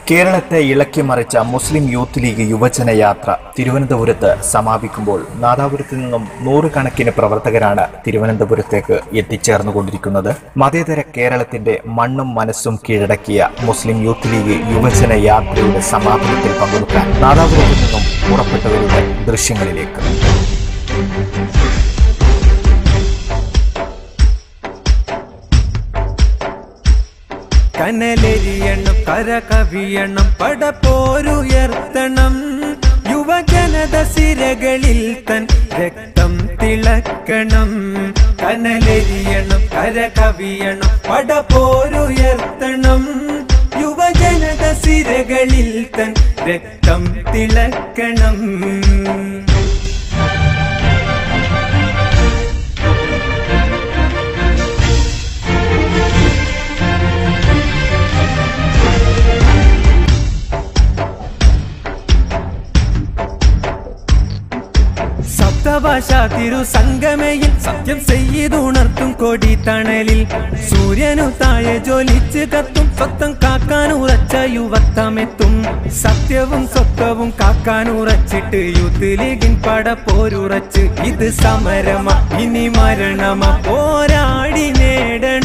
കേരളത്തെ ഇളക്കിമറിച്ച മുസ്ലിം youth league യുവജന യാത്ര തിരുവനന്തപുരത്ത് സമാപിക്കുമ്പോൾ നാദാപുരത്തു നിന്നും നൂറുകണക്കിന് പ്രവർത്തകരാണ് തിരുവനന്തപുരത്തേക്ക് എത്തിച്ചേർന്നുകൊണ്ടിരിക്കുന്നത്. മതേതര കേരളത്തിന്റെ മണ്ണും മനസ്സും കീഴടക്കിയ മുസ്ലിം യൂത്ത് ലീഗ് യുവജന യാത്രയുടെ സമാപനത്തിൽ പങ്കെടുക്കാൻ നാദാപുരത്തു നിന്നും പുറപ്പെട്ടവരുടെ ദൃശ്യങ്ങളിലേക്ക്. കനലെരിയണം, കരകവിയണം, പടപോരുയർത്തണം, യുവജനത സിരകളിൽ തൻ രക്തം തിളക്കണം. കനലെരിയണം, കരകവിയണം, പടപോരുയർത്തണം, യുവജനത സിരകളിൽ തൻ രക്തം തിളക്കണം. സപ്തഭാഷാ തിരുസംഗമയിൽ സത്യം ചെയ്തുണർത്തും കൊടി തണലിൽ സൂര്യനു താഴെ ജ്വലിച്ച് കത്തും സ്വത്തം കാക്കാനുറച്ച യുവത്തമെത്തും. സത്യവും സ്വത്വവും കാക്കാനുറച്ചിട്ട് യൂത്ത് ലീഗിൻ പടപോരുറച്ച് ഇത് സമരമ ഇനി മരണമ പോരാടി നേടണം.